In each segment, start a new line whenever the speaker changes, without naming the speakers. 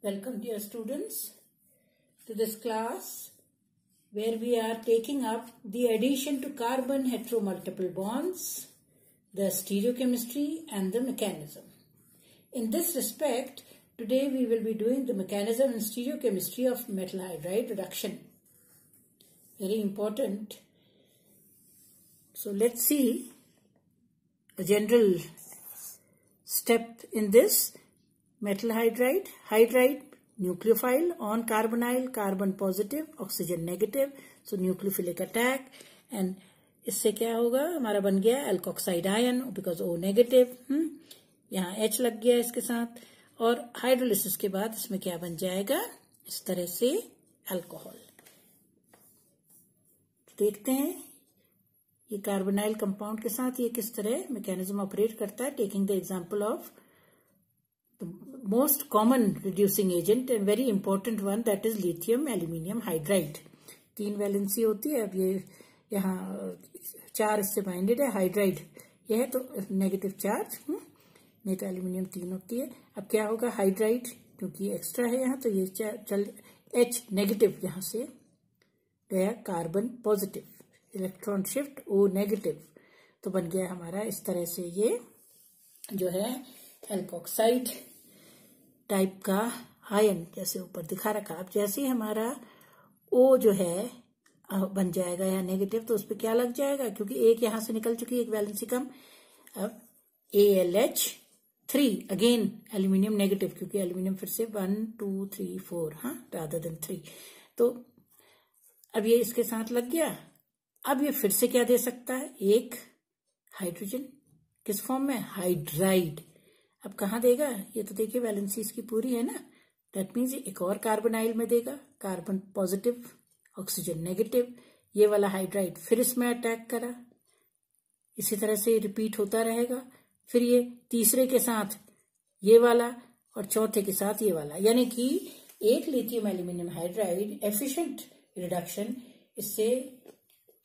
Welcome, dear students, to this class where we are taking up the addition to carbon heteromultiple bonds, the stereochemistry and the mechanism. In this respect, today we will be doing the mechanism and stereochemistry of metal hydride reduction. Very important. So let's see a general step in this. Metal hydride, nucleophile on carbonyl, carbon positive, oxygen negative, so nucleophilic attack, and इससे क्या होगा, हमारा बन गया alkoxide ion because O negative, यहाँ H लग गया इसके साथ, और हाइड्रोलिसिस के बाद इसमें क्या बन जाएगा, इस तरह से अल्कोहल. देखते हैं ये कार्बोनाइल कंपाउंड के साथ ये किस तरह मैकेनिज्म ऑपरेट करता है. Taking the example of the most common reducing agent and very important one, that is lithium aluminium hydride. 3 valency होती है. अब ये यहाँ 4 इससे बाइंडेड है. हाइड्राइड ये है तो नेगेटिव चार्ज, नहीं तो एल्यूमिनियम 3 होती है. अब क्या होगा, हाइड्राइड क्योंकि एक्स्ट्रा है यहाँ तो ये चल H नेगेटिव यहाँ से गया carbon positive, electron shift O negative, तो बन गया हमारा इस तरह से ये जो है एल्कोक्साइड टाइप का आयन, जैसे ऊपर दिखा रखा. अब जैसे ही हमारा O जो है बन जाएगा यहाँ नेगेटिव, तो उस पर क्या लग जाएगा, क्योंकि एक यहां से निकल चुकी है, एक वैलेंसी कम. अब AlH3 अगेन एल्यूमिनियम नेगेटिव, क्योंकि एल्यूमिनियम फिर से 1 2 3 4 रादर देन 3, तो अब ये इसके साथ लग गया. अब ये फिर से क्या दे सकता है, एक हाइड्रोजन किस फॉर्म में, हाइड्राइड. अब कहाँ देगा, ये तो देखिए वैलेंसी इसकी पूरी है ना, दैट मीन्स एक और कार्बोनाइल में देगा, कार्बन पॉजिटिव ऑक्सीजन नेगेटिव. ये वाला हाइड्राइड फिर इसमें अटैक करा, इसी तरह से रिपीट होता रहेगा. फिर ये तीसरे के साथ ये वाला और चौथे के साथ ये वाला, यानी कि एक lithium aluminium hydride efficient reduction, इससे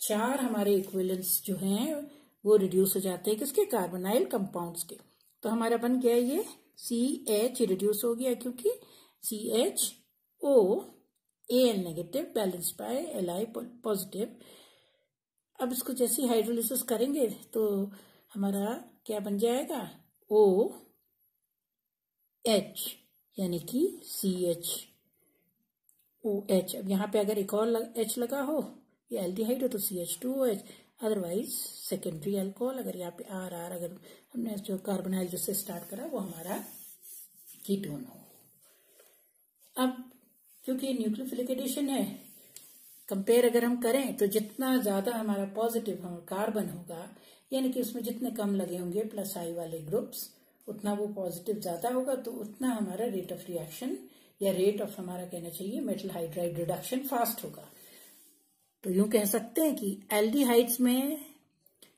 4 हमारे इक्विवेलेंट्स जो हैं वो रिड्यूस हो जाते हैं किसके, कार्बोनाइल कंपाउंड्स के. तो हमारा बन गया ये CH रिड्यूस हो गया, क्योंकि CHO Al negative balance bye Li positive. अब इसको जैसे हाइड्रोलिसिस करेंगे तो हमारा क्या बन जाएगा, OH, यानी कि CHOH. अब यहाँ पे अगर एक और H लगा हो, ये एल्डिहाइड हो तो CH2OH, अदरवाइज सेकेंडरी अल्कोहल. अगर यहाँ पे R अगर हमने जो कार्बोनाइल जिससे स्टार्ट करा वो हमारा कीटोन हो. अब क्योंकि न्यूक्लियोफिलिक एडिशन है, कंपेयर अगर हम करें तो जितना ज्यादा हमारा पॉजिटिव कार्बन होगा, यानी कि उसमें जितने कम लगे होंगे प्लस आई वाले ग्रुप्स, उतना वो पॉजिटिव ज्यादा होगा, तो उतना हमारा रेट ऑफ रिएक्शन या रेट ऑफ हमारा कहना चाहिए मेटल हाइड्राइड रिडक्शन फास्ट होगा. तो यूं कह सकते हैं कि एल्डिहाइड्स में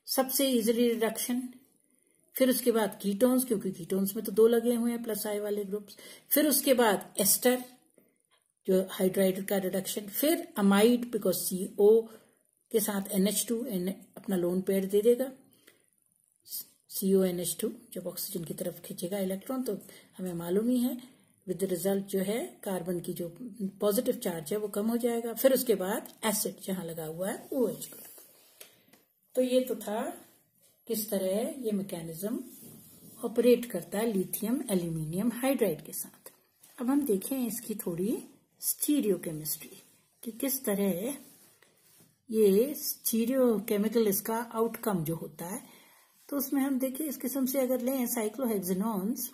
सबसे इजीली रिडक्शन, फिर उसके बाद कीटोन्स, क्योंकि कीटोन्स में तो 2 लगे हुए हैं प्लस आई वाले ग्रुप्स, फिर उसके बाद एस्टर जो हाइड्राइड का रिडक्शन, फिर अमाइड बिकॉज CO के साथ NH2 अपना लोन पेयर दे देगा, CONH2 जब ऑक्सीजन की तरफ खींचेगा इलेक्ट्रॉन, तो हमें मालूम ही है विद द रिजल्ट जो है कार्बन की जो पॉजिटिव चार्ज है वो कम हो जाएगा. फिर उसके बाद एसिड जहां लगा हुआ है OH ग्रुप. तो ये तो था किस तरह ये मैकेनिज्म ऑपरेट करता है लिथियम एल्यूमिनियम हाइड्राइड के साथ. अब हम देखें इसकी थोड़ी स्टीरियोकेमिस्ट्री कि किस तरह ये स्टीरियोकेमिकल इसका आउटकम जो होता है. तो उसमें हम देखिए इस किस्म से अगर लें साइक्लोहेक्सेनॉन्स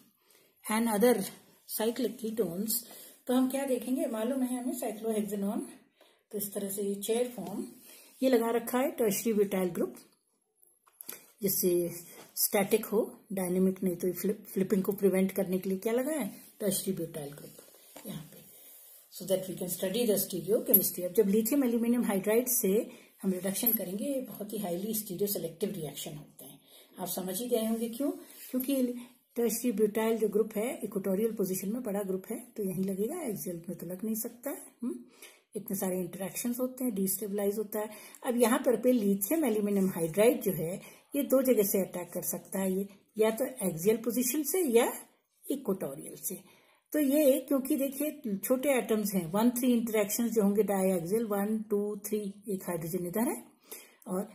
एंड अदर साइक्लिक कीटोन्स, तो हम क्या देखेंगे, मालूम है हमें साइक्लोहेक्सेनॉन, तो इस तरह से ये चेयर फॉर्म ये लगा रखा है टर्शरी ब्यूटाइल ग्रुप, जिससे स्टैटिक हो, डायनेमिक नहीं तो फ्लिपिंग को प्रिवेंट करने के लिए क्या लगा है, टर्शरी ब्यूटाइल ग्रुप यहाँ पे, so that we can study the stereochemistry. अब जब लिथियम एल्यूमिनियम हाइड्राइड से हम रिडक्शन करेंगे, ये बहुत ही हाईली स्टीरियो सेलेक्टिव रिएक्शन होते हैं. आप समझ ही गए होंगे क्यों, क्योंकि टर्शरी ब्यूटाइल जो ग्रुप है इक्वेटोरियल पोजीशन में बड़ा ग्रुप है, तो यहीं लगेगा, एक्सियल में तो लग नहीं सकता है. इतने सारे इंटरेक्शंस होते हैं, डिस्टेबलाइज होता है. अब यहाँ पर लिथियम एल्यूमिनियम हाइड्राइड जो है ये 2 जगह से अटैक कर सकता है, ये या तो एक्सियल पोजीशन से या इक्वेटोरियल से. तो ये क्योंकि देखिए छोटे एटम्स हैं, 1-3 इंटरेक्शन जो होंगे डायएक्सियल, 1 2 3, एक हाइड्रोजन इधर है और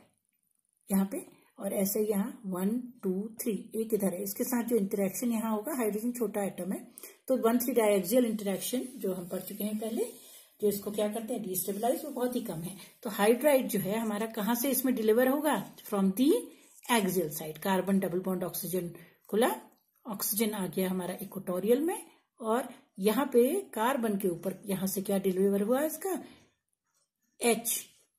यहाँ पे, और ऐसे यहाँ 1 2 3 एक इधर है, इसके साथ जो इंटरेक्शन यहाँ होगा, हाइड्रोजन छोटा एटम है, तो 1-3 डायएक्सियल इंटरेक्शन जो हम पढ़ चुके हैं पहले, जो इसको क्या करते हैं डिस्टेबलाइज, वो बहुत ही कम है। तो हाइड्राइड जो है हमारा कहाँ से इसमें डिलीवर होगा, from the axial side. Carbon double bond oxygen खुला, ऑक्सीजन आ गया हमारा इक्वेटोरियल में, और यहाँ पे कार्बन के ऊपर यहाँ से क्या डिलीवर हुआ इसका, H,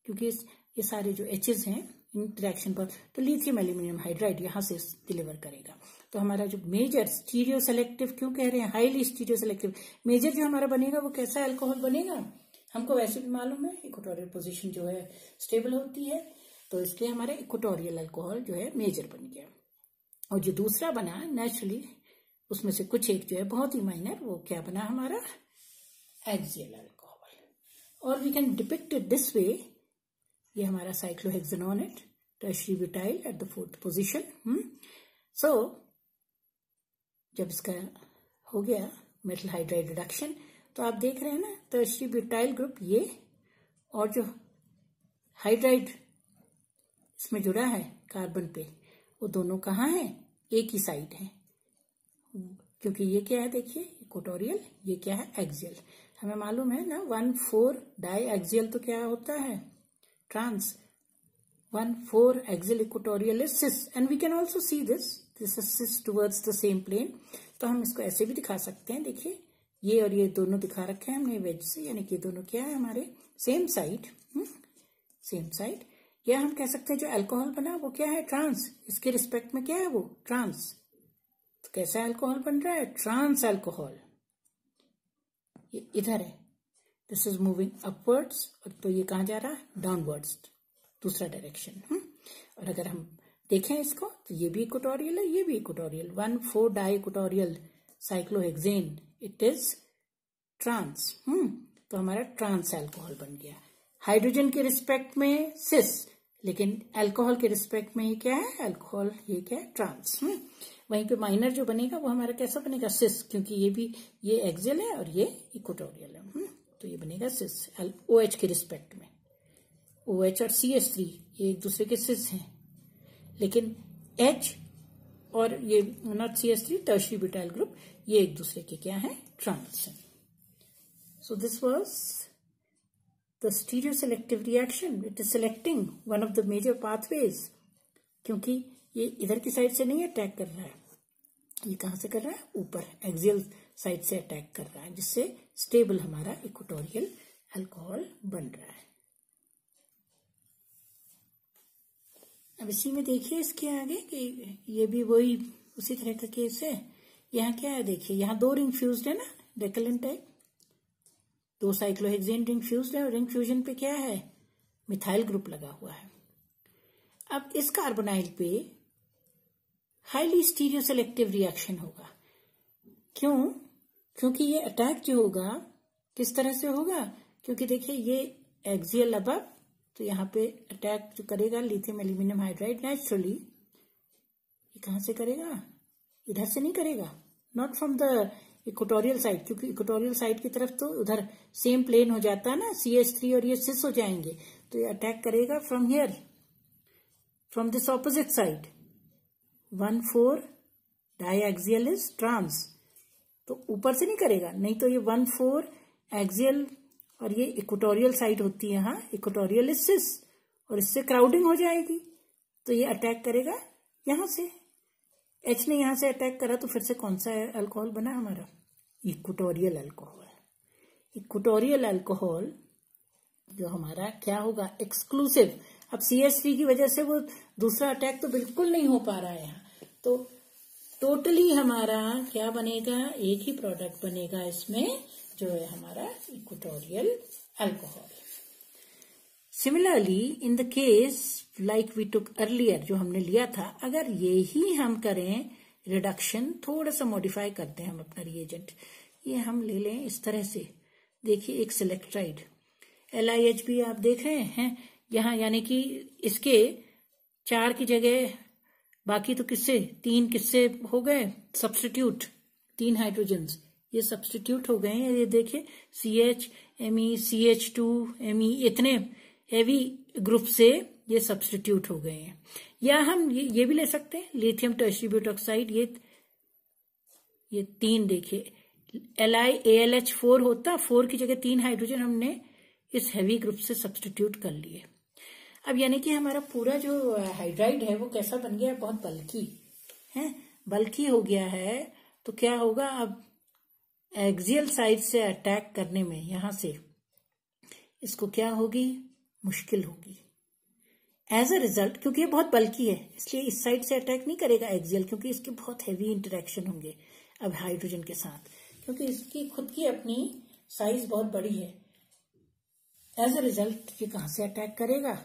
क्योंकि ये सारे जो एचेस हैं इंटरेक्शन पर, तो लिथियम एल्यूमिनियम हाइड्राइड यहाँ से डिलीवर करेगा। तो हमारा जो मेजर स्टीरियो सेलेक्टिव, क्यों कह रहे हैं हाईली स्टीरियो सेलेक्टिव, मेजर जो हमारा बनेगा वो कैसा अल्कोहल बनेगा, हमको वैसे भी मालूम है इक्वेटोरियल पोजीशन जो है स्टेबल होती है, तो इसलिए हमारा इक्वेटोरियल अल्कोहल जो है मेजर बन गया। और जो दूसरा बना नेचुरली, उसमें से कुछ एक जो है बहुत ही माइनर, वो क्या बना हमारा एक्सियल अल्कोहल। और we can depict it this way, ये हमारा cyclohexanonate tertiary butyl at the 4th position. So जब इसका हो गया मेटल हाइड्राइड रिडक्शन, तो आप देख रहे हैं ना टर्शियरी ब्यूटाइल ग्रुप ये, और जो हाइड्राइड इसमें जुड़ा है कार्बन पे, वो दोनों कहाँ है, एक ही साइड है, क्योंकि ये क्या है देखिए इक्वेटोरियल, ये क्या है एक्सियल। हमें मालूम है ना 1,4 डाई एक्सियल तो क्या होता है trans, 1,4 axial equatorial is cis, and we can also see this is cis towards the same plane. तो हम इसको ऐसे भी दिखा सकते हैं, देखिए ये और ये दोनों दिखा रखे हैं हमने वेज से, यानी कि दोनों क्या है हमारे सेम साइड, सेम साइड। या हम कह सकते हैं जो अल्कोहल बना वो क्या है ट्रांस, इसके रिस्पेक्ट में क्या है वो ट्रांस। तो कैसा अल्कोहल बन रहा है, ट्रांस अल्कोहल, ये इधर है, दिस इज मूविंग अपवर्ड्स, और तो ये कहाँ जा रहा है डाउनवर्ड्स, दूसरा डायरेक्शन। और अगर हम देखें इसको तो ये भी इक्वेटोरियल है, ये भी equatorial, 1,4 di equatorial cyclohexane, it is trans. तो हमारा ट्रांस अल्कोहल बन गया। हाइड्रोजन के रिस्पेक्ट में सिस, लेकिन अल्कोहल के रिस्पेक्ट में ये क्या है अल्कोहल, ये क्या है ट्रांस। वहीं पे माइनर जो बनेगा वो हमारा कैसा बनेगा सिस, क्योंकि ये भी ये एक्सियल है और ये इक्वेटोरियल है, तो ये बनेगा सिस OH के रिस्पेक्ट में। OH और CH3 ये एक दूसरे के सिस हैं, लेकिन H और ये not CH3 tertiary butyl group, ये एक दूसरे के क्या है ट्रांस है। So this was the stereoselective reaction, it is selecting one of the major pathways, क्योंकि ये इधर की साइड से नहीं अटैक कर रहा है, ये कहां से कर रहा है ऊपर एक्सियल साइड से अटैक कर रहा है, जिससे स्टेबल हमारा इक्वेटोरियल अल्कोहल बन रहा है। अब इसी में देखिए इसके आगे कि ये भी वही उसी तरह का केस है। यहाँ क्या है देखिए, यहाँ 2 रिंग फ्यूज्ड है ना डेकलन टाइप, 2 साइक्लोहेक्सेन रिंग फ्यूज्ड है, और रिंग फ्यूजन पे क्या है मिथाइल ग्रुप लगा हुआ है। अब इस कार्बोनाइल पे हाईली स्टीरियो सेलेक्टिव रिएक्शन होगा, क्यों, क्योंकि ये अटैक जो होगा किस तरह से होगा, क्योंकि देखिए ये एक्सियल अबव, तो यहाँ पे अटैक जो करेगा लिथियम एल्यूमिनियम हाइड्राइड नेचुरली, ये कहां से करेगा, इधर से नहीं करेगा, not from the equatorial side, क्योंकि इक्वेटोरियल साइड की तरफ तो उधर सेम प्लेन हो जाता है ना, CH3 और ये सिस हो जाएंगे, तो ये अटैक करेगा from here, from this opposite side. 1,4 diaxial is trans, तो ऊपर से नहीं करेगा, नहीं तो ये 1,4 एक्सियल और ये इक्वेटोरियल साइड होती है, यहाँ इक्वेटोरियल इज सिस, और इससे क्राउडिंग हो जाएगी, तो ये अटैक करेगा यहां से। H ने यहां से अटैक करा, तो फिर से कौन सा अल्कोहल बना हमारा इक्वेटोरियल अल्कोहल। इक्वेटोरियल अल्कोहल जो हमारा क्या होगा एक्सक्लूसिव। अब CH3 की वजह से वो दूसरा अटैक तो बिल्कुल नहीं हो पा रहा है यहाँ, तो टोटली हमारा क्या बनेगा, एक ही प्रोडक्ट बनेगा इसमें, जो है हमारा equatorial alcohol. Similarly in the case like we took earlier, जो हमने लिया था, अगर ये ही हम करें रिडक्शन, थोड़ा सा मॉडिफाई करते हैं हम अपना रिएजेंट, ये हम ले लें इस तरह से, देखिए एक सेलेक्ट्राइड LiHB आप देख रहे हैं यहाँ, यानी कि इसके 4 की जगह बाकी तो किससे 3 किससे हो गए सब्स्टिट्यूट, 3 हाइड्रोजन्स, ये सब्स्टिट्यूट हो गए हैं। ये देखिए CH Me CH2 Me इतने हेवी ग्रुप से ये सब्स्टिट्यूट हो गए हैं। या हम ये भी ले सकते हैं, लिथियम टर्शियरी ब्यूटॉक्साइड, ये 3 देखिए LiAlH4 होता, 4 की जगह 3 हाइड्रोजन हमने इस हैवी ग्रुप से सब्स्टिट्यूट कर लिए। अब यानी कि हमारा पूरा जो हाइड्राइड है वो कैसा बन गया है, बहुत बल्की है, बल्की हो गया है। तो क्या होगा, अब एक्सियल साइड से अटैक करने में यहां से इसको क्या होगी, मुश्किल होगी। एज अ रिजल्ट, क्योंकि ये बहुत बल्की है इसलिए इस साइड से अटैक नहीं करेगा एक्सियल, क्योंकि इसके बहुत हैवी इंटरेक्शन होंगे अब हाइड्रोजन के साथ, क्योंकि इसकी खुद की अपनी साइज बहुत बड़ी है। एज अ रिजल्ट ये कहां से अटैक करेगा,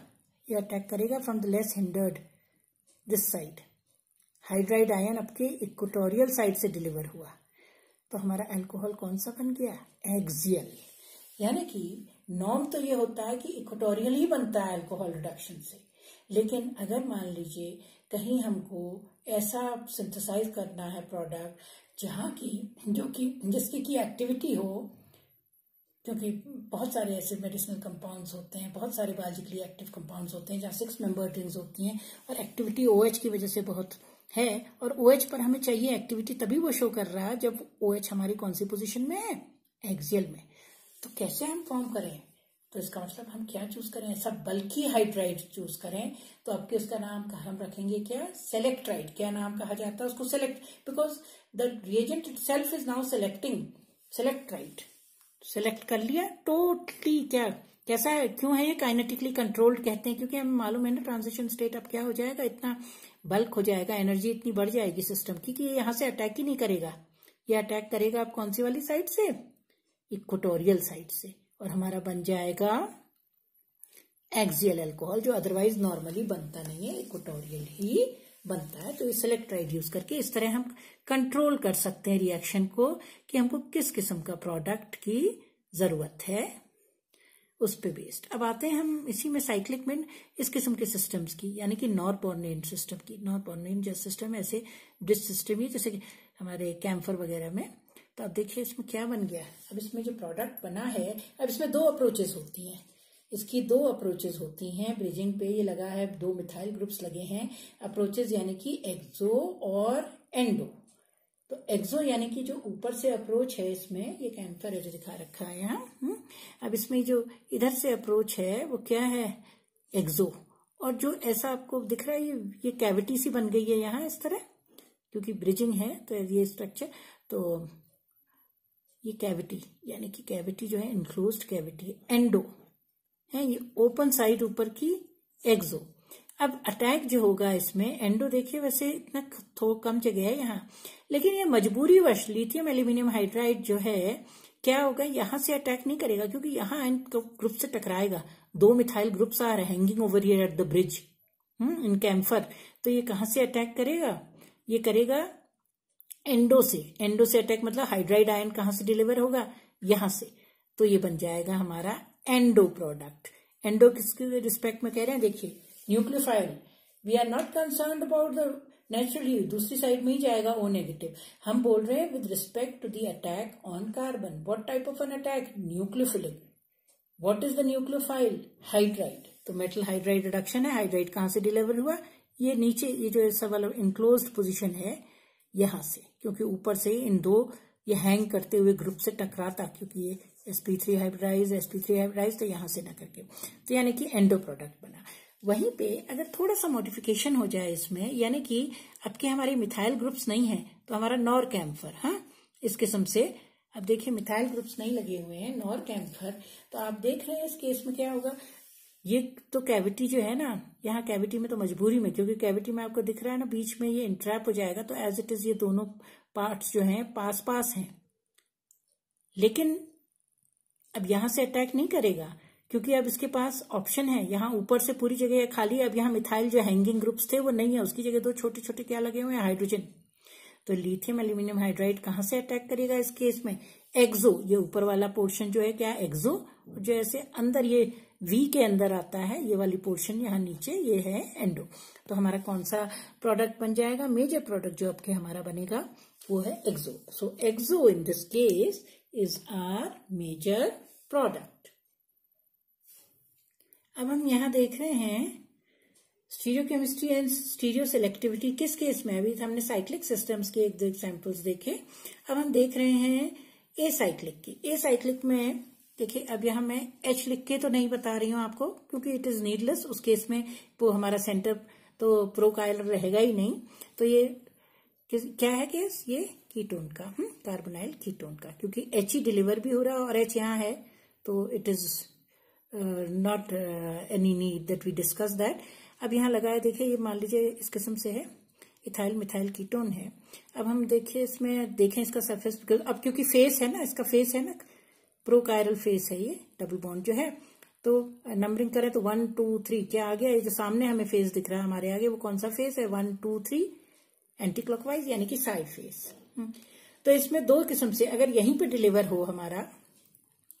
ये अटैक करेगा from the less hindered this side. Hydride ion आपके इक्वेटोरियल साइड से डिलीवर हुआ, तो हमारा अल्कोहल कौन सा बन गया, एक्सियल। यानी कि नॉर्म तो ये होता है कि इक्वेटोरियल ही बनता है अल्कोहल रिडक्शन से, लेकिन अगर मान लीजिए कहीं हमको ऐसा सिंथेसाइज करना है प्रोडक्ट जहां की जिसकी की एक्टिविटी हो, क्योंकि बहुत सारे ऐसे मेडिसिनल कंपाउंड्स होते हैं, बहुत सारे बायोलॉजिकली एक्टिव कंपाउंड्स होते हैं जहां 6 मेंबर रिंग्स होती हैं और एक्टिविटी OH की वजह से बहुत है, और OH पर हमें चाहिए एक्टिविटी, तभी वो शो कर रहा है जब OH हमारी कौन सी पोजीशन में है, एक्सियल में। तो कैसे हम फॉर्म करें, तो इसका मतलब हम क्या चूज करें, ऐसा बल्कि हाइड्राइड चूज करें, तो आपके उसका नाम हम रखेंगे क्या, सेलेक्ट्राइड। क्या नाम कहा जाता है उसको, select, because the reagent itself is now selecting, selectride. Select कर लिया टोटली, क्या कैसा है, क्यों है ये काइनेटिकली कंट्रोल्ड कहते हैं, क्योंकि हमें मालूम है ना ट्रांजिशन स्टेट अब क्या हो जाएगा, इतना बल्क हो जाएगा, एनर्जी इतनी बढ़ जाएगी सिस्टम की कि ये यहां से अटैक ही नहीं करेगा, ये अटैक करेगा आप कौन सी वाली साइड से, इक्वेटोरियल साइड से, और हमारा बन जाएगा एक्सियल अल्कोहल, जो अदरवाइज नॉर्मली बनता नहीं है, इक्वेटोरियल ही बनता है। तो इस सेलेक्ट्राइड यूज करके इस तरह हम कंट्रोल कर सकते हैं रिएक्शन को कि हमको किस किस्म का प्रोडक्ट की जरूरत है, उस पे बेस्ड। अब आते हैं हम इसी में साइक्लिक में इस किस्म के सिस्टम्स की, यानी कि नॉरबोर्नियन सिस्टम की। नॉरबोर्नियन जैसे सिस्टम ऐसे डिश सिस्टम ही, जैसे कि हमारे कैम्फर वगैरह में। तो अब देखिए इसमें क्या बन गया, अब इसमें जो प्रोडक्ट बना है, अब इसमें 2 अप्रोचेस होती हैं, इसकी 2 अप्रोचेस होती हैं ब्रिजिंग पे। ये लगा है 2 मिथाइल ग्रुप्स लगे हैं, अप्रोचेस यानी कि एक्सो और एंडो। तो एक्सो यानी कि जो ऊपर से अप्रोच है, इसमें ये कैम्फर दिखा रखा है यहाँ। अब इसमें जो इधर से अप्रोच है वो क्या है, एक्सो। और जो ऐसा आपको दिख रहा है ये कैविटी सी बन गई है यहाँ इस तरह, क्योंकि ब्रिजिंग है तो ये स्ट्रक्चर, तो ये कैविटी यानी कि कैविटी जो है इनक्लोज्ड कैविटी एंडो है, ये ओपन साइड ऊपर की एक्सो। अब अटैक जो होगा इसमें, एंडो देखिए वैसे इतना थोड़ा कम जगह है यहाँ, लेकिन ये मजबूरीवश लिथियम एल्यूमिनियम हाइड्राइड जो है क्या होगा, यहां से अटैक नहीं करेगा, क्योंकि यहाँ ग्रुप से टकराएगा। 2 मिथाइल ग्रुप्स आ रहे हैं hanging over here at the bridge in camphor. तो ये कहां से अटैक करेगा, ये करेगा एंडो से। एंडो से अटैक मतलब हाइड्राइड आयन कहां से डिलीवर होगा, यहां से। तो ये बन जाएगा हमारा एंडो प्रोडक्ट। एंडो किसके रिस्पेक्ट में कह रहे हैं, देखिए nucleophile, we are not concerned about the naturally, दूसरी साइड में ही जाएगा O नेगेटिव। हम बोल रहे हैं with respect to the attack on carbon. What type of an attack, nucleophilic. What is the nucleophile, hydride. तो मेटल हाइड्राइड रिडक्शन है, हाइड्राइड कहां से डिलीवर हुआ, ये नीचे, ये जो ऐसा वाला इनक्लोज्ड पोजिशन है यहां से, क्योंकि ऊपर से इन 2 ये हैंग करते हुए ग्रुप से टकराता, क्योंकि ये sp3 हाइब्रिडाइज, तो यहां से ना करके, तो यानी कि एंडो प्रोडक्ट बना। वहीं पे अगर थोड़ा सा मॉडिफिकेशन हो जाए इसमें, यानी कि अब के हमारे मिथाइल ग्रुप्स नहीं है, तो हमारा नॉर कैम्फर, हाँ इस किस्म से। अब देखिए मिथाइल ग्रुप्स नहीं लगे हुए हैं, नॉर कैम्फर। तो आप देख रहे हैं इस केस में क्या होगा, ये तो कैविटी जो है ना, यहाँ कैविटी में तो मजबूरी में, क्योंकि कैविटी में आपको दिख रहा है ना बीच में ये इंट्रैप हो जाएगा, तो एज इट इज ये दोनों पार्ट्स जो हैं पास पास हैं, लेकिन अब यहां से अटैक नहीं करेगा, क्योंकि अब इसके पास ऑप्शन है, यहाँ ऊपर से पूरी जगह खाली। अब यहाँ मिथाइल जो हैंगिंग ग्रुप्स थे वो नहीं है, उसकी जगह 2 छोटे छोटे क्या लगे हुए हैं, हाइड्रोजन। तो लिथियम एल्यूमिनियम हाइड्राइड कहां से अटैक करेगा इस केस में, एक्सो। ये ऊपर वाला पोर्शन जो है क्या, एक्सो। जो ऐसे अंदर ये V के अंदर आता है, ये वाली पोर्शन यहाँ नीचे, ये है एंडो। तो हमारा कौन सा प्रोडक्ट बन जाएगा, मेजर प्रोडक्ट जो आपके हमारा बनेगा वो है exo. So exo in this case is our major product. अब हम यहां देख रहे हैं स्टीरियोकेमिस्ट्री एंड स्टीरियो सेलेक्टिविटी किस केस में। अभी हमने साइक्लिक सिस्टम्स के एक दो एग्जाम्पल्स देखे, अब हम देख रहे हैं ए साइक्लिक की। ए साइक्लिक में देखिए, अब यहाँ मैं H लिख के तो नहीं बता रही हूँ आपको क्योंकि इट इज नीडलेस। उस केस में वो हमारा सेंटर तो प्रोकाइलर रहेगा ही नहीं। तो ये क्या है केस, ये कीटोन का, कार्बोनाइल कीटोन का, क्योंकि H ही डिलीवर भी हो रहा है और H यहाँ है, तो it is not any need that we discuss that. अब यहाँ लगाया, देखिए ये मान लीजिए इस किस्म से है, इथाइल मिथाइल कीटोन है। अब हम देखिए इसमें देखें इसका सरफेस, अब क्योंकि फेस है ना, इसका फेस है ना, प्रोकायरल फेस है ये डबल बॉन्ड जो है। तो नंबरिंग करें तो 1 2 3 क्या आ गया, ये जो सामने हमें फेस दिख रहा है हमारे आगे, वो कौन सा फेस है, 1 2 3 एंटी क्लॉकवाइज, यानी कि साइड फेस। तो इसमें दो किस्म से, अगर यहीं पे डिलीवर हो हमारा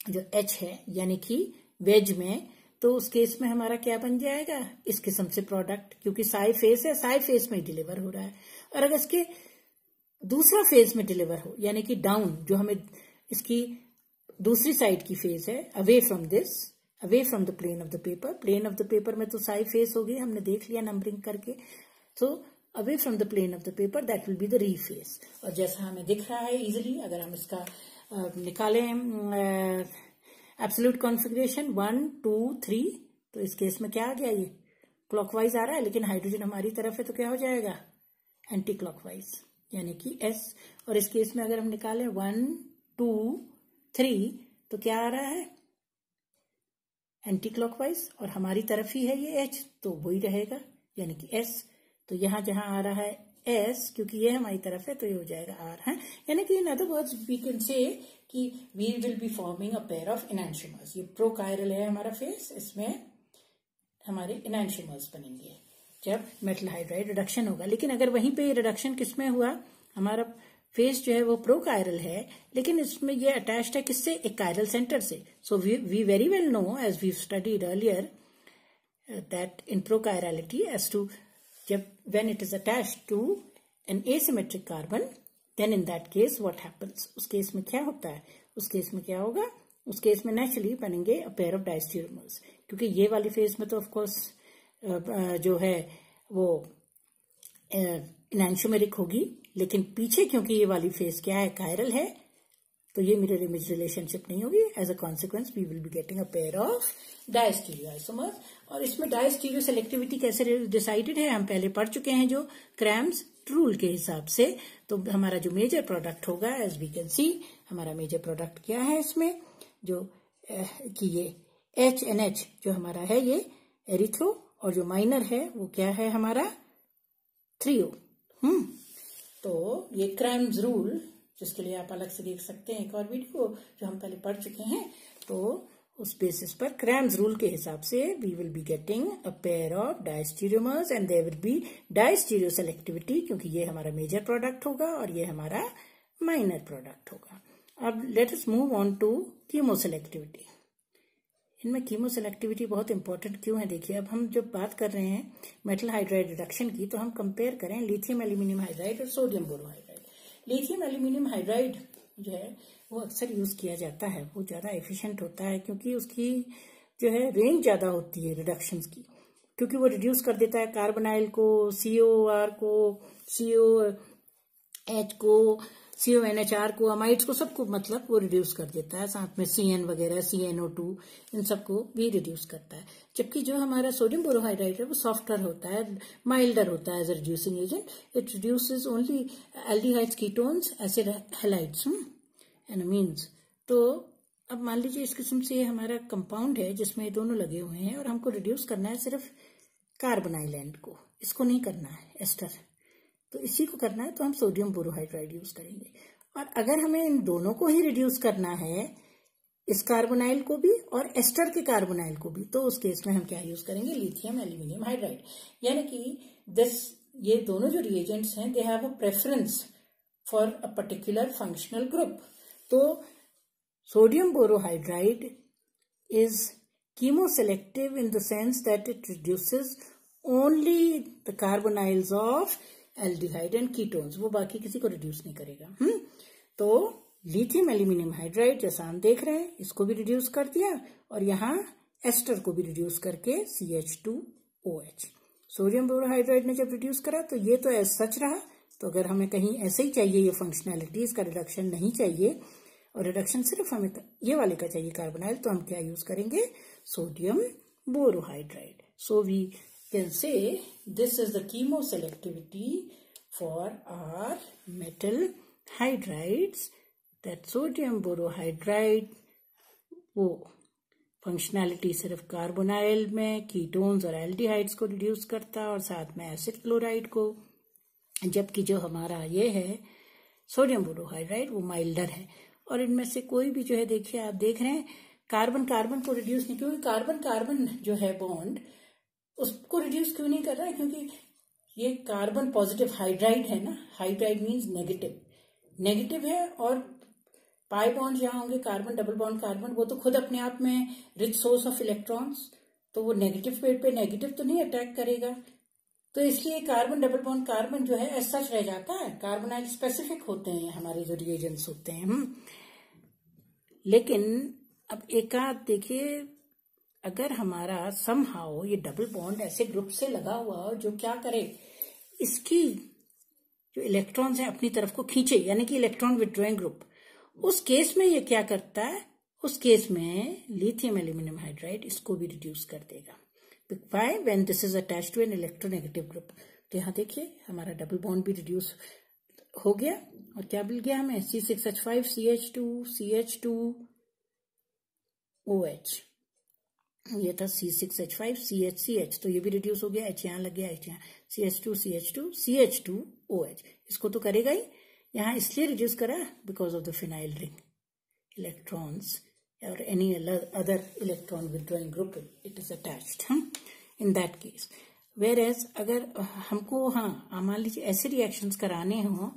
जो H है यानी कि वेज में, तो उस केस में हमारा क्या बन जाएगा, इस किस्म से प्रोडक्ट, क्योंकि साइड फेस है, साइड फेस में ही डिलीवर हो रहा है। और अगर इसके दूसरा फेस में डिलीवर हो, यानी कि डाउन, जो हमें इसकी दूसरी साइड की फेस है, away from this, away from the plane of the paper. Plane of the paper में तो साइड फेस होगी, हमने देख लिया नंबरिंग करके। तो away from the plane of the paper that will be the re face. और जैसा हमें दिख रहा है इजिली, अगर हम इसका निकालें एब्सोल्यूट कॉन्फिगरेशन 1 2 3, तो इस केस में क्या आ गया, ये क्लॉकवाइज आ रहा है, लेकिन हाइड्रोजन हमारी तरफ है तो क्या हो जाएगा, एंटी क्लॉकवाइज, यानी कि S। और इस केस में अगर हम निकालें 1 2 3, तो क्या आ रहा है, एंटी क्लॉकवाइज, और हमारी तरफ ही है ये H, तो वही रहेगा, यानी कि S। तो यहां जहां आ रहा है S, क्योंकि ये हमारी तरफ है, तो ये हो जाएगा R है। यानी कि in other words we can say कि we will be forming a pair of enantiomers. ये प्रोकायरल है हमारा फेस, इसमें हमारे एनांशियोमर्स बनेंगे जब मेटल हाइड्राइड रिडक्शन होगा। लेकिन अगर वहीं पे रिडक्शन किसमें हुआ, हमारा फेस जो है वो प्रोकायरल है, लेकिन इसमें ये अटैच्ड है किससे, एक कायरल सेंटर से। So we very well know, as we studied earlier, that in prochirality as to, जब when it is attached to an asymmetric carbon, then in that case what happens, उस case में क्या होता है, उस case में क्या होगा, उस केस में नेचुरली बनेंगे a pair of diastereomers, क्योंकि ये वाली फेज में तो ऑफ कोर्स जो है वो एनांशियोमेरिक होगी, लेकिन पीछे क्योंकि ये वाली फेज क्या है, कायरल है, तो ये मिरर इमेज रिलेशनशिप नहीं होगी। As a consequence we will be getting a pair of diastereoisomers. और इसमें डायस्टीरियो सेलेक्टिविटी कैसे डिसाइडेड है, हम पहले पढ़ चुके हैं, जो क्रैम्स रूल के हिसाब से। तो हमारा जो मेजर प्रोडक्ट होगा, एज वी कैन सी, हमारा मेजर प्रोडक्ट क्या है इसमें, जो कि ये HNH जो हमारा है ये एरिथ्रो, और जो माइनर है वो क्या है हमारा 3O। तो ये क्रैम्स रूल, जिसके लिए आप अलग से देख सकते हैं एक और वीडियो जो हम पहले पढ़ चुके हैं। तो उस बेसिस पर क्रैम्स रूल के हिसाब से we will be getting a pair of diastereomers and there will be diastereoselectivity, क्योंकि ये हमारा मेजर प्रोडक्ट होगा और ये हमारा माइनर प्रोडक्ट होगा। अब let us move on to chemoselectivity. इनमें कीमोसेलेक्टिविटी बहुत इंपॉर्टेंट क्यों है, देखिए अब हम जब बात कर रहे हैं मेटल हाइड्राइड रिडक्शन की, तो हम कंपेयर करें लिथियम एल्यूमिनियम हाइड्राइड और sodium borohydride. Lithium aluminium hydride जो है वो अक्सर यूज किया जाता है, वो ज्यादा एफिशिएंट होता है, क्योंकि उसकी जो है रेंज ज्यादा होती है रिडक्शंस की, क्योंकि वो रिड्यूस कर देता है कार्बोनाइल को, COR को, COH को, CONHR को, अमाइड्स को, सबको मतलब वो रिड्यूस कर देता है। साथ में CN वगैरह, CNO2, इन सबको भी रिड्यूस करता है। जबकि जो हमारा सोडियम बोरोहाइड्राइड है वो सॉफ्टर होता है, माइल्डर होता है as a reducing agent. It reduces only aldehydes, ketones, acid halides and amines. तो अब मान लीजिए इस किस्म से हमारा कंपाउंड है जिसमें दोनों लगे हुए हैं, और हमको रिड्यूस करना है सिर्फ कार्बोनाइल एंड को, इसको नहीं करना है एस्टर, तो इसी को करना है, तो हम सोडियम बोरोहाइड्राइड यूज करेंगे। और अगर हमें इन दोनों को ही रिड्यूस करना है, इस कार्बोनाइल को भी और एस्टर के कार्बोनाइल को भी, तो उस केस में हम क्या यूज करेंगे, लिथियम एल्यूमिनियम हाइड्राइड। यानी कि ये दोनों जो रिएजेंट्स हैं, they have a preference for a particular functional group. तो sodium borohydride is chemoselective in the sense that it reduces only the carbonyls of aldehyde and ketones, वो बाकी किसी को रिड्यूस नहीं करेगा। तो लिथियम एल्यूमिनियम हाइड्राइड जैसा हम देख रहे हैं, इसको भी रिड्यूस कर दिया और यहाँ एस्टर को भी रिड्यूस करके CH2OH। सोडियम बोरोहाइड्राइड ने जब रिड्यूस करा तो ये तो एज सच रहा, तो अगर हमें कहीं ऐसे ही चाहिए ये फंक्शनैलिटी, इसका रिडक्शन नहीं चाहिए और रिडक्शन सिर्फ हमें ये वाले का चाहिए कार्बोनाइल, तो हम क्या यूज करेंगे, sodium borohydride. So we can say this is the chemoselectivity for our metal hydrides, that sodium borohydride वो फंक्शनैलिटी सिर्फ कार्बोनाइल में कीटोन्स और एल्डिहाइड्स को रिड्यूस करता और साथ में एसिड क्लोराइड को, जबकि जो हमारा ये है सोडियम बोरोहाइड्राइड वो माइल्डर है। और इनमें से कोई भी जो है, देखिए आप देख रहे हैं कार्बन कार्बन को रिड्यूस नहीं, क्योंकि कार्बन कार्बन जो है बॉन्ड उसको रिड्यूस क्यों नहीं कर रहा है, क्योंकि ये कार्बन पॉजिटिव हाइड्राइड है ना, हाइड्राइड मीन्स नेगेटिव है, और पाई बॉन्ड जहां होंगे कार्बन डबल बॉन्ड कार्बन, वो तो खुद अपने आप में रिच सोर्स ऑफ इलेक्ट्रॉन्स, तो वो नेगेटिव पेड़ पे नेगेटिव तो नहीं अटैक करेगा, तो इसलिए कार्बन डबल बॉन्ड कार्बन जो है एज सच रह जाता है। कार्बोनाइल स्पेसिफिक होते हैं हमारे जो रिएजेंट्स होते हैं। लेकिन अब एक आध देखिए, अगर हमारा समहाउ ये डबल बॉन्ड ऐसे ग्रुप से लगा हुआ हो जो क्या करे, इसकी जो इलेक्ट्रॉन्स है अपनी तरफ को खींचे, यानी कि इलेक्ट्रॉन विथड्रॉइंग ग्रुप, उस केस में ये क्या करता है, उस केस में लिथियम एल्यूमिनियम हाइड्राइड इसको भी रिड्यूस कर देगा। Why? When this is attached to an electronegative group। तो यहाँ देखिए हमारा डबल बॉन्ड भी रिड्यूस हो गया और क्या मिल गया हमें, C6H5 CH2OH, ये था C6H5 CH, तो ये भी रिड्यूस हो गया, H यहाँ लग गया, H यहाँ CH2OH, इसको तो करेगा ही, यहाँ इसलिए रिड्यूस करा because of the phenyl ring electrons or any other electron withdrawing group it is attached in that case। whereas अगर हमको मान लीजिए ऐसे रिएक्शंस कराने हो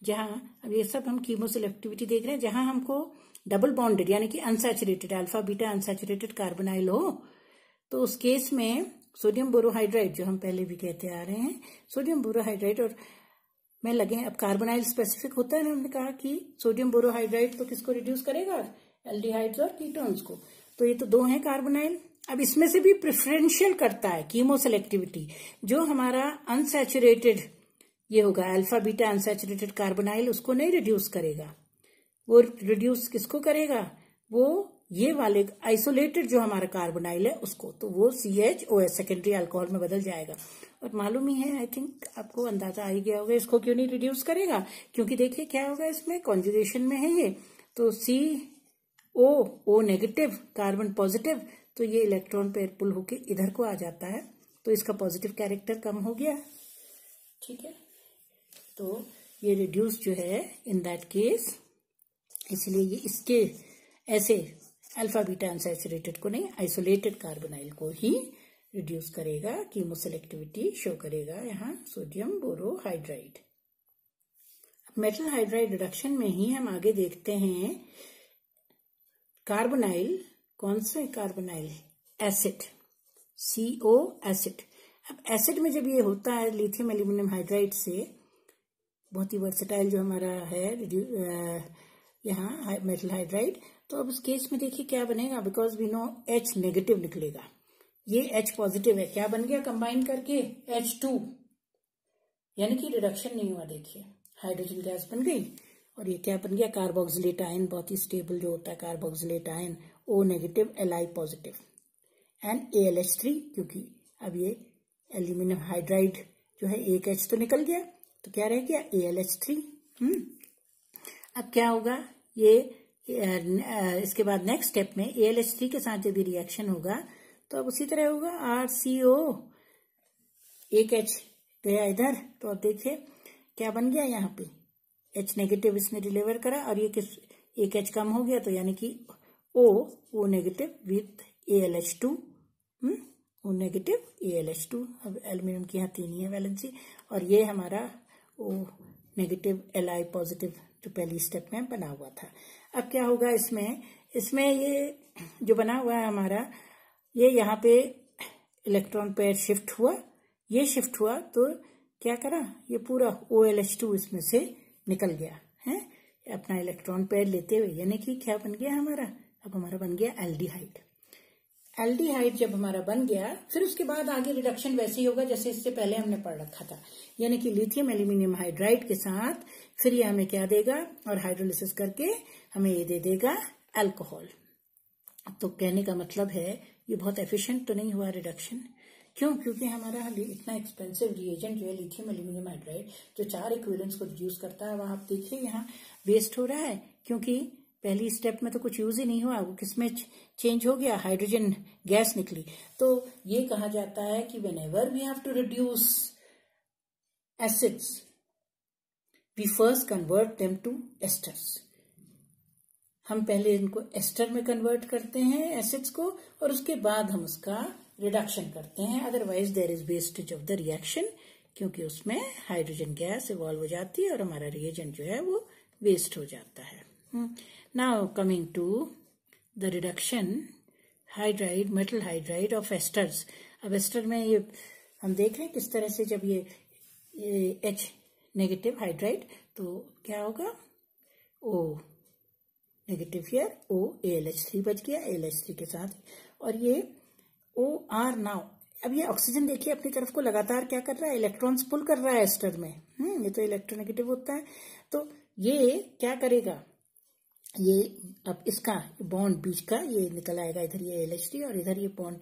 जहां, अब ये सब हम कीमो सेलेक्टिविटी देख रहे हैं, जहां हमको डबल बॉन्डेड यानी कि unsaturated alpha beta unsaturated carbonyl हो, तो उस केस में सोडियम बोरोहाइड्राइड जो हम पहले भी कहते आ रहे हैं, सोडियम बोरोहाइड्राइड और में लगे, अब कार्बोनाइल स्पेसिफिक होता है ना, हमने कहा कि सोडियम बोरोहाइड्राइड तो किसको रिड्यूस करेगा, एल्डिहाइड्स और कीटोन्स को, तो ये तो दो हैं कार्बोनाइल। अब इसमें से भी प्रेफरेंशियल करता है कीमो सेलेक्टिविटी, जो हमारा अनसैचुरेटेड ये होगा अल्फा बीटा अनसैचुरेटेड कार्बोनाइल, उसको नहीं रिड्यूस करेगा, वो रिड्यूस किसको करेगा, वो ये वाले आइसोलेटेड जो हमारा कार्बोनाइल है उसको, तो वो CHOH सेकेंडरी अल्कोहल में बदल जाएगा। और मालूम ही है, आई थिंक आपको अंदाजा आ ही गया होगा, इसको क्यों नहीं रिड्यूस करेगा, क्योंकि देखिए क्या होगा, इसमें कॉन्जुगेशन में है ये, तो O नेगेटिव कार्बन पॉजिटिव, तो ये इलेक्ट्रॉन पेयर पुल होके इधर को आ जाता है, तो इसका पॉजिटिव कैरेक्टर कम हो गया, ठीक है, तो ये रिड्यूस जो है इन दैट केस, इसलिए ये इसके ऐसे अल्फा बीटा अनसैचुरेटेड को नहीं, आइसोलेटेड कार्बोनाइल को ही रिड्यूस करेगा, कीमो सेलेक्टिविटी शो करेगा यहाँ sodium borohydride. Metal hydride reduction में ही हम आगे देखते हैं कार्बोनाइल, कौन से कार्बोनाइल, एसिड, CO एसिड। अब एसिड में जब ये होता है लिथियम एल्यूमिनियम हाइड्राइड से, बहुत ही वर्सेटाइल जो हमारा है यहाँ मेटल हाइड्राइड, तो अब इस केस में देखिए क्या बनेगा, because we know H negative निकलेगा, ये H पॉजिटिव है, क्या बन गया कंबाइन करके H2, यानी कि रिडक्शन नहीं हुआ, देखिए हाइड्रोजन गैस बन गई, और ये क्या बन गया, कार्बोक्सिलेट आयन, बहुत ही स्टेबल जो होता है carboxylate ion, O negative Li positive and AlH3, क्योंकि अब ये एल्यूमिनियम हाइड्राइड जो है एक H तो निकल गया, तो क्या रह गया AlH3। अब क्या होगा, ये इसके बाद नेक्स्ट स्टेप में AlH3 के साथ जब ये रिएक्शन होगा तो अब उसी तरह होगा, RCO, एक H गया इधर, तो अब देखिए क्या बन गया, यहाँ पे H नेगेटिव इसने डिलीवर करा, और ये किस एक H कम हो गया, तो यानी कि O negative with AlH2, O negative AlH2। अब एल्यूमिनियम की यहाँ 3 ही है वैलेंसी, और ये हमारा O नेगेटिव Li पॉजिटिव जो पहली स्टेप में बना हुआ था। अब क्या होगा इसमें ये जो बना हुआ है हमारा, ये यहाँ पे इलेक्ट्रॉन पेयर शिफ्ट हुआ, ये शिफ्ट हुआ, तो क्या करा, ये पूरा OLH2 इसमें से निकल गया है अपना इलेक्ट्रॉन पेयर लेते हुए, यानी कि क्या बन गया हमारा, अब हमारा बन गया एल्डिहाइड। एल्डिहाइड जब हमारा बन गया, फिर उसके बाद आगे रिडक्शन वैसे ही होगा जैसे इससे पहले हमने पढ़ रखा था, यानी कि लिथियम एल्यूमिनियम हाइड्राइड के साथ फिर ये हमें क्या देगा, और हाइड्रोलिसिस करके हमें ये दे देगा अल्कोहल। तो कहने का मतलब है ये बहुत एफिशिएंट तो नहीं हुआ रिडक्शन, क्यों, क्योंकि हमारा इतना एक्सपेंसिव रिएजेंट जो है लिथियम एल्यूमिनियम हाइड्राइड जो 4 इक्विवेलेंट्स को रिड्यूस करता है, वहां आप देखिए यहाँ वेस्ट हो रहा है, क्योंकि पहली स्टेप में तो कुछ यूज ही नहीं हुआ, वो किसमें चेंज हो गया, हाइड्रोजन गैस निकली। तो ये कहा जाता है कि whenever we have to reduce acids we first convert them to esters. हम पहले इनको एस्टर में कन्वर्ट करते हैं एसिड्स को, और उसके बाद हम उसका रिडक्शन करते हैं, otherwise there is wastage of the reaction, क्योंकि उसमें हाइड्रोजन गैस इवॉल्व हो जाती है और हमारा रिएजेंट जो है वो वेस्ट हो जाता है। Now coming to the reduction hydride, metal hydride of esters. अब एस्टर में ये हम देख रहे हैं किस तरह से, जब ये H नेगेटिव हाइड्राइड, तो क्या होगा, O negative here, O ALH3 बच गया ALH3 के साथ, और ये OR नाउ। अब ये ऑक्सीजन देखिए अपनी तरफ को लगातार क्या कर रहा है, इलेक्ट्रॉन्स पुल कर रहा है एस्टर में। ये तो इलेक्ट्रोनेगेटिव होता है, तो ये क्या करेगा, ये अब इसका बॉन्ड बीच का ये निकल आएगा, इधर ये ALH3 और इधर ये बॉन्ड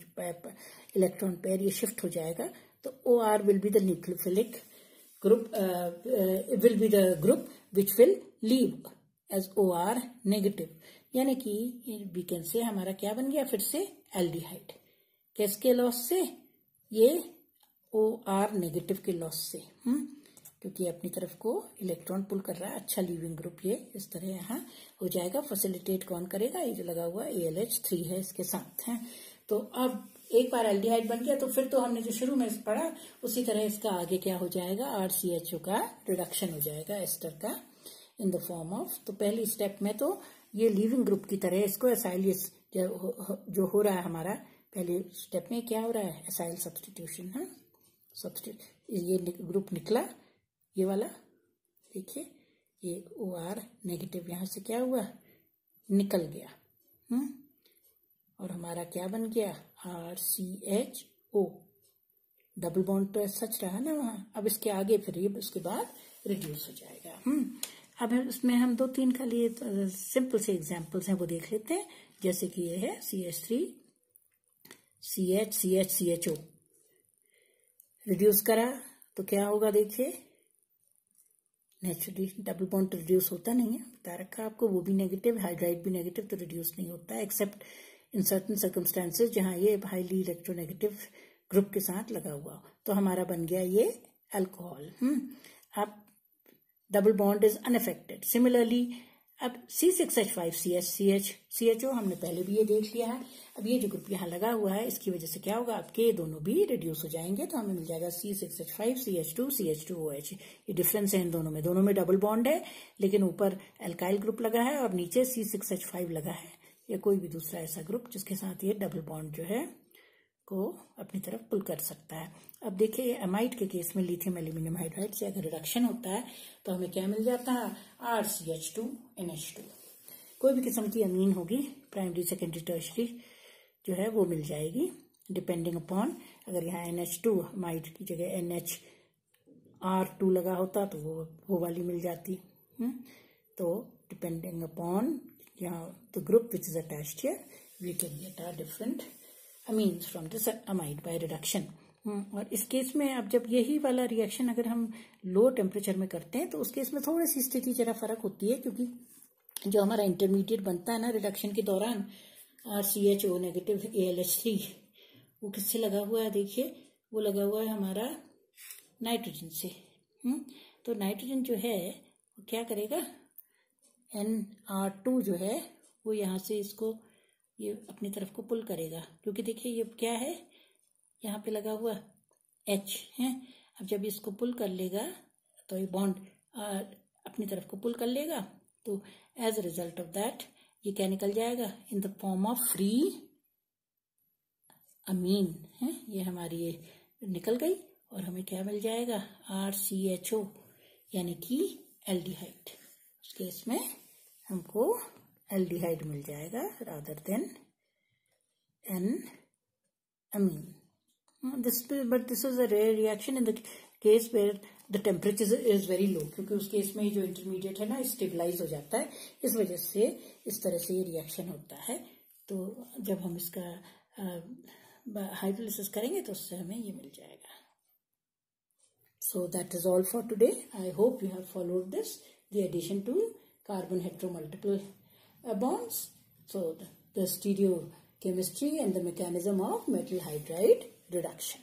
इलेक्ट्रॉन पेयर ये शिफ्ट हो जाएगा, तो OR will be the nucleophilic group, will be the group which will leave as OR negative, यानी कि वी कैन से हमारा क्या बन गया फिर से एल्डिहाइड। किसके लॉस से, ये OR नेगेटिव के लॉस से, क्योंकि अपनी तरफ को इलेक्ट्रॉन पुल कर रहा है, अच्छा लीविंग ग्रुप ये इस तरह यहाँ हो जाएगा। फैसिलिटेट कौन करेगा, ये जो लगा हुआ ALH3 है इसके साथ है। तो अब एक बार एल्डिहाइड बन गया तो फिर तो हमने जो शुरू में पढ़ा उसी तरह इसका आगे क्या हो जाएगा, RCHO का रिडक्शन हो जाएगा एस्टर का इन द फॉर्म ऑफ। तो पहली स्टेप में तो ये लीविंग ग्रुप की तरह इसको एसाइल जो हो रहा है हमारा, पहले स्टेप में क्या हो रहा है, एसाइल सब्स्टिट्यूशन है, ये ग्रुप निकला, ये वाला देखिए, ये OR नेगेटिव यहां से क्या हुआ, निकल गया, और हमारा क्या बन गया, RCHO। डबल बॉन्ड तो सच रहा ना वहां, अब इसके आगे फिर ये उसके बाद रिड्यूस हो जाएगा। अब इसमें हम 2-3 का लिए सिंपल से एग्जांपल्स हैं वो देख लेते हैं, जैसे कि ये है CH3 CH CH CHO, reduce करा तो क्या होगा, देखिए नेचुरली डबल बॉन्ड तो रिड्यूस होता नहीं है, बता रखा आपको, वो भी नेगेटिव, हाइड्राइड भी नेगेटिव, तो रिड्यूस नहीं होता है एक्सेप्ट इन सर्टन सर्कमस्टांसेस जहां ये हाईली इलेक्ट्रोनेगेटिव ग्रुप के साथ लगा हुआ। तो हमारा बन गया ये अल्कोहल। अब double bond is unaffected. Similarly अब C6H5CH CHO हमने पहले भी ये देख लिया है। अब ये जो ग्रुप यहाँ लगा हुआ है इसकी वजह से क्या होगा, आपके दोनों भी रिड्यूस हो जाएंगे, तो हमें मिल जाएगा C6H5CH2 CH2OH। ये डिफरेंस है इन दोनों में डबल बॉन्ड है लेकिन ऊपर एल्काइल ग्रुप लगा है और नीचे C6H5 लगा है, या कोई भी दूसरा ऐसा ग्रुप जिसके साथ ये डबल बॉन्ड जो है को अपनी तरफ पुल कर सकता है। अब देखिए अमाइड के केस में लिथियम एल्यूमिनियम हाइड्राइड से अगर रिडक्शन होता है तो हमें क्या मिल जाता है, RCH2NH2। कोई भी किस्म की अमीन होगी, प्राइमरी सेकेंडरी टर्शरी जो है वो मिल जाएगी डिपेंडिंग अपॉन, अगर यहाँ NH2 अमाइड की जगह NHR2 लगा होता तो वो वाली मिल जाती। तो डिपेंडिंग अपॉन यहाँ the group which is attached here we can get a different amines from this amide by reduction। और इस केस में अब जब यही वाला रिएक्शन अगर हम लो टेम्परेचर में करते हैं तो उस केस में थोड़ी सी स्थिति जरा फर्क होती है, क्योंकि जो हमारा इंटरमीडिएट बनता है ना रिडक्शन के दौरान RCHO नेगेटिव ALH3, वो किससे लगा हुआ है, देखिए वो लगा हुआ है हमारा नाइट्रोजन से। तो नाइट्रोजन जो है वो क्या करेगा, NR2 जो है वो यहाँ से इसको ये अपनी तरफ को पुल करेगा, क्योंकि देखिए ये क्या है यहाँ पे लगा हुआ H है। अब जब इसको पुल कर लेगा तो ये बॉन्ड अपनी तरफ को पुल कर लेगा, तो as a result of that ये क्या निकल जाएगा, in the form of free amine है। ये हमारी ये निकल गई और हमें क्या मिल जाएगा, RCHO यानी कि एल्डिहाइड। उस केस में हमको एल्डिहाइड मिल जाएगा rather than an amine. But this is a rare reaction in the case where the temperature is very low, क्योंकि उस केस में जो इंटरमीडिएट है ना स्टेबलाइज हो जाता है, इस वजह से इस तरह से ये रिएक्शन होता है। तो जब हम इसका हाइड्रोलिसिस करेंगे तो उससे हमें ये मिल जाएगा। So that is all for today. I hope you have followed this, the addition to carbon heteromultiple bonds. So the stereochemistry and the mechanism of metal hydride reduction.